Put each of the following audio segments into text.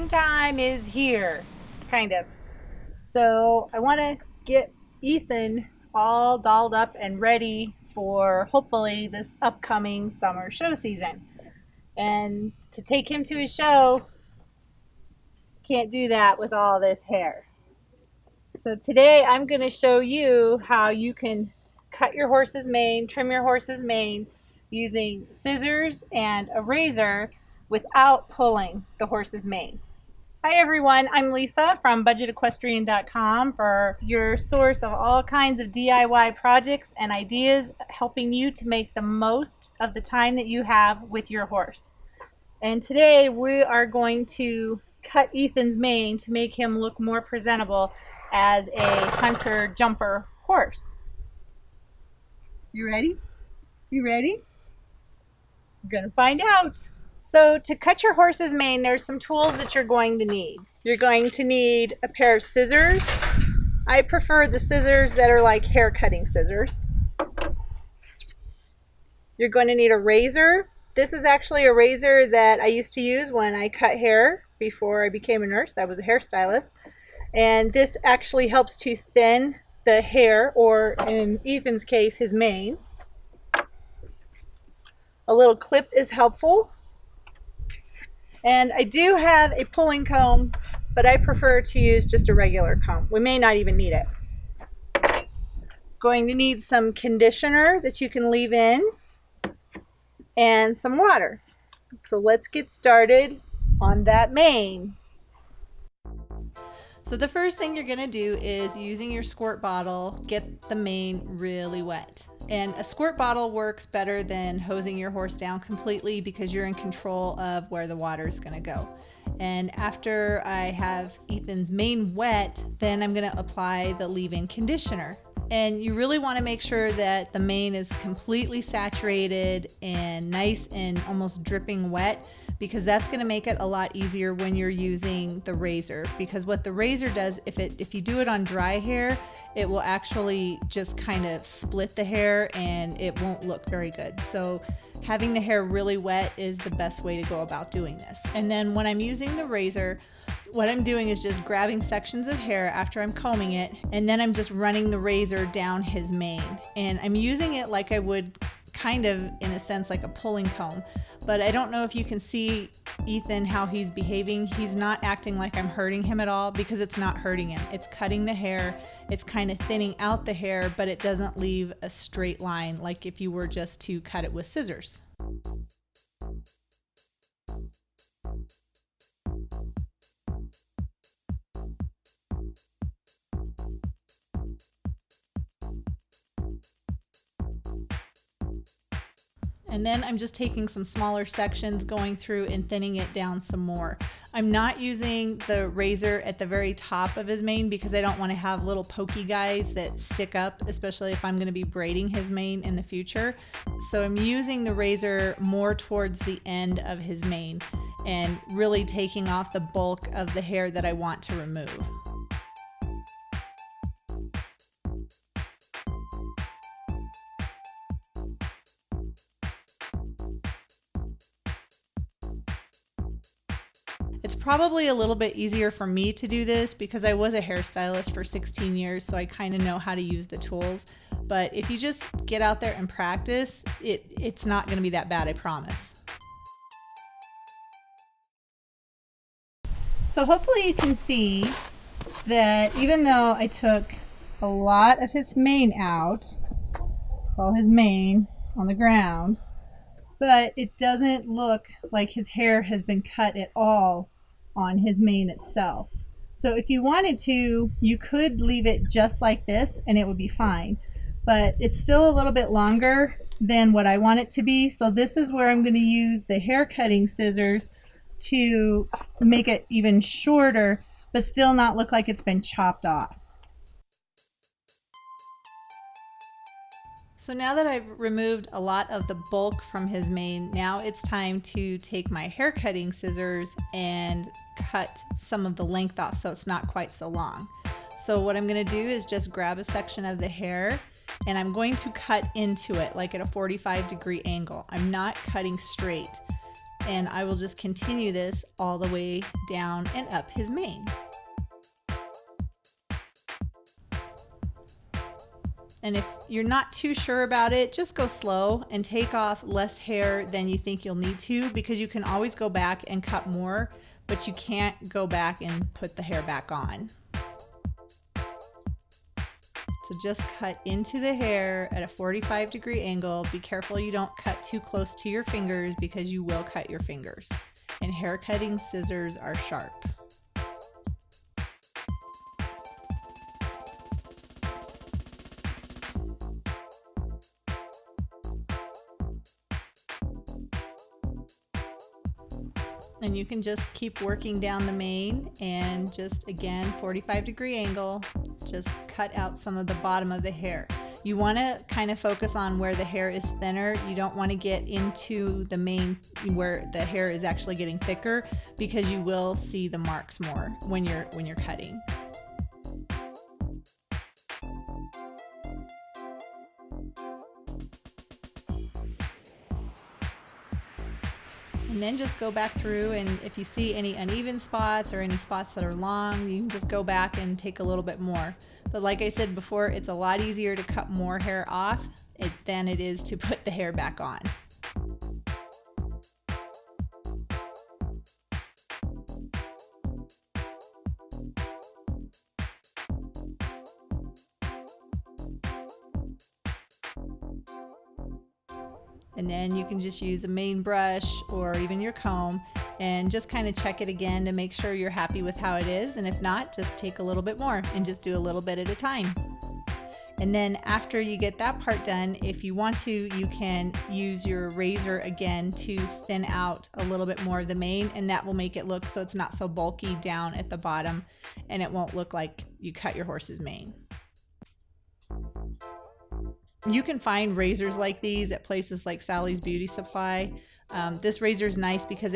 fun time is here, kind of. So I want to get Ethan all dolled up and ready for hopefully this upcoming summer show season. And to take him to his show, can't do that with all this hair. So today I'm going to show you how you can cut your horse's mane, trim your horse's mane using scissors and a razor without pulling the horse's mane. Hi everyone, I'm Lisa from budgetequestrian.com for your source of all kinds of DIY projects and ideas, helping you to make the most of the time that you have with your horse. And today we are going to cut Ethan's mane to make him look more presentable as a hunter jumper horse. You ready? You ready? We're gonna find out. So to cut your horse's mane, there's some tools that you're going to need. You're going to need a pair of scissors. I prefer the scissors that are like hair cutting scissors. You're going to need a razor. This is actually a razor that I used to use when I cut hair before I became a nurse. I was a hairstylist. And this actually helps to thin the hair, or in Ethan's case, his mane. A little clip is helpful. And I do have a pulling comb, but I prefer to use just a regular comb. We may not even need it. Going to need some conditioner that you can leave in and some water. So let's get started on that mane. So the first thing you're going to do is, using your squirt bottle, get the mane really wet. And a squirt bottle works better than hosing your horse down completely because you're in control of where the water is going to go. And after I have Ethan's mane wet, then I'm going to apply the leave-in conditioner. And you really want to make sure that the mane is completely saturated and nice and almost dripping wet, because that's going to make it a lot easier when you're using the razor. Because what the razor does, if you do it on dry hair, it will actually just kind of split the hair and it won't look very good. So having the hair really wet is the best way to go about doing this. And then when I'm using the razor, what I'm doing is just grabbing sections of hair after I'm combing it, and then I'm just running the razor down his mane. And I'm using it like I would kind of, in a sense, like a pulling comb. But I don't know if you can see Ethan, how he's behaving. He's not acting like I'm hurting him at all, because it's not hurting him. It's cutting the hair. It's kind of thinning out the hair, but it doesn't leave a straight line like if you were just to cut it with scissors. And then I'm just taking some smaller sections, going through and thinning it down some more. I'm not using the razor at the very top of his mane because I don't want to have little pokey guys that stick up, especially if I'm going to be braiding his mane in the future. So I'm using the razor more towards the end of his mane and really taking off the bulk of the hair that I want to remove. It's probably a little bit easier for me to do this because I was a hairstylist for 16 years, so I kind of know how to use the tools. But if you just get out there and practice, it's not going to be that bad, I promise. So hopefully you can see that even though I took a lot of his mane out, it's all his mane on the ground, but it doesn't look like his hair has been cut at all on his mane itself. So if you wanted to, you could leave it just like this and it would be fine, but it's still a little bit longer than what I want it to be. So this is where I'm going to use the hair cutting scissors to make it even shorter, but still not look like it's been chopped off. So now that I've removed a lot of the bulk from his mane, now it's time to take my hair cutting scissors and cut some of the length off so it's not quite so long. So what I'm going to do is just grab a section of the hair and I'm going to cut into it like at a 45-degree angle. I'm not cutting straight. And I will just continue this all the way down and up his mane. And if you're not too sure about it, just go slow and take off less hair than you think you'll need to, because you can always go back and cut more, but you can't go back and put the hair back on. So just cut into the hair at a 45-degree angle. Be careful you don't cut too close to your fingers, because you will cut your fingers. And hair cutting scissors are sharp. And you can just keep working down the mane and just, again, 45-degree angle, just cut out some of the bottom of the hair. You want to kind of focus on where the hair is thinner. You don't want to get into the mane where the hair is actually getting thicker, because you will see the marks more when you're cutting. And then just go back through, and if you see any uneven spots or any spots that are long, you can just go back and take a little bit more. But like I said before, it's a lot easier to cut more hair off than it is to put the hair back on. And then you can just use a mane brush or even your comb and just kind of check it again to make sure you're happy with how it is. And if not, just take a little bit more and just do a little bit at a time. And then after you get that part done, if you want to, you can use your razor again to thin out a little bit more of the mane, and that will make it look so it's not so bulky down at the bottom, and it won't look like you cut your horse's mane. You can find razors like these at places like Sally's Beauty Supply. This razor is nice because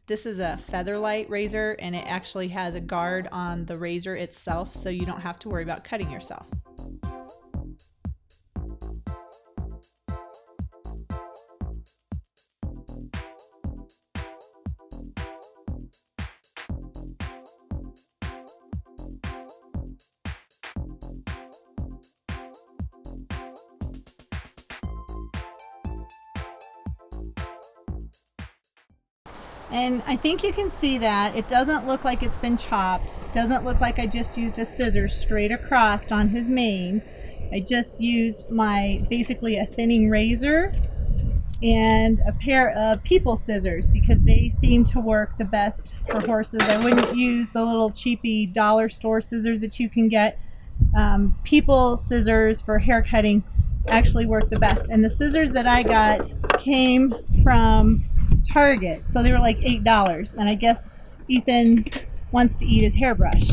this is a featherlight razor, and it actually has a guard on the razor itself, so you don't have to worry about cutting yourself. And I think you can see that it doesn't look like it's been chopped. It doesn't look like I just used a scissors straight across on his mane. I just used basically a thinning razor and a pair of people scissors, because they seem to work the best for horses. I wouldn't use the little cheapy dollar store scissors that you can get. People scissors for hair cutting actually work the best. And the scissors that I got came from Target, so they were like $8, and I guess Ethan wants to eat his hairbrush.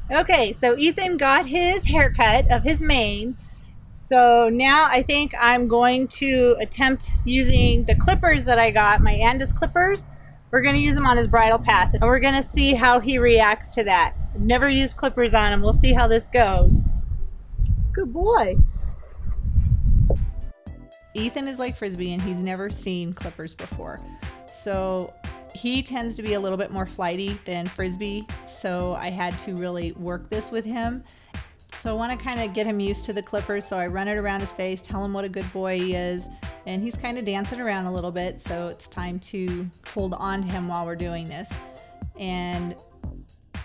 Okay, so Ethan got his haircut of his mane, so now I think I'm going to attempt using the clippers that I got, my Andis clippers. We're going to use them on his bridle path, and we're going to see how he reacts to that. I've never used clippers on him. We'll see how this goes. Good boy. Ethan is like Frisbee, and he's never seen clippers before. So he tends to be a little bit more flighty than Frisbee, so I had to really work this with him. So I want to kind of get him used to the clippers, so I run it around his face, tell him what a good boy he is, and he's kind of dancing around a little bit, so it's time to hold on to him while we're doing this and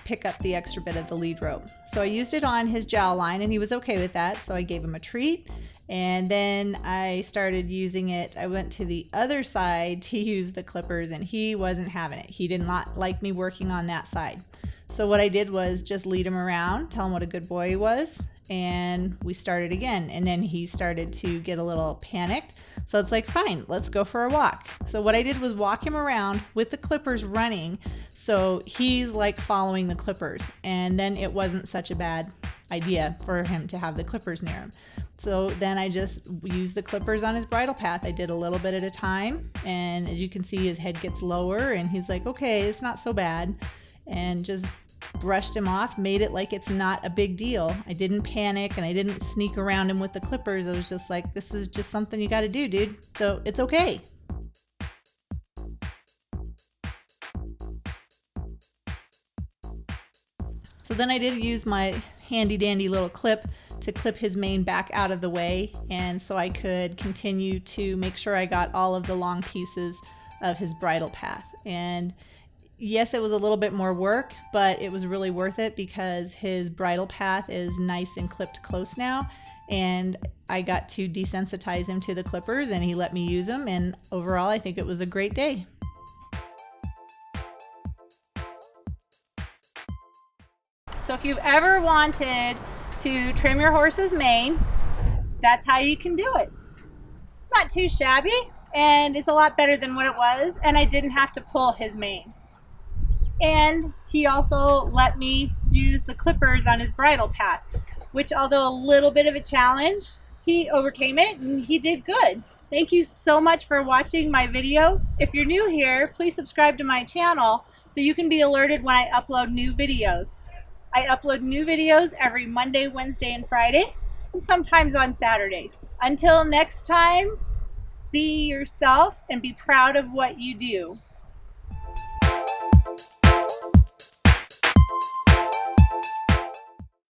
pick up the extra bit of the lead rope. So I used it on his jowline, and he was okay with that, so I gave him a treat. And then I started using it. I went to the other side to use the clippers, and he wasn't having it. He did not like me working on that side. So what I did was just lead him around, tell him what a good boy he was, and we started again. And then he started to get a little panicked. So it's like, fine, let's go for a walk. So what I did was walk him around with the clippers running, so he's like following the clippers. And then it wasn't such a bad idea for him to have the clippers near him. So then I just used the clippers on his bridle path. I did a little bit at a time, and as you can see, his head gets lower, and he's like, okay, it's not so bad, and just brushed him off, made it like it's not a big deal. I didn't panic, and I didn't sneak around him with the clippers. I was just like, this is just something you got to do, dude, so it's okay. So then I did use my handy dandy little clip to clip his mane back out of the way, and so I could continue to make sure I got all of the long pieces of his bridle path. And yes, it was a little bit more work, but it was really worth it because his bridle path is nice and clipped close now, and I got to desensitize him to the clippers and he let me use them, and overall I think it was a great day. So if you've ever wanted to trim your horse's mane, that's how you can do it. It's not too shabby, and it's a lot better than what it was, and I didn't have to pull his mane. And he also let me use the clippers on his bridle path, which, although a little bit of a challenge, he overcame it and he did good. Thank you so much for watching my video. If you're new here, please subscribe to my channel so you can be alerted when I upload new videos. I upload new videos every Monday, Wednesday, and Friday, and sometimes on Saturdays. Until next time, be yourself and be proud of what you do.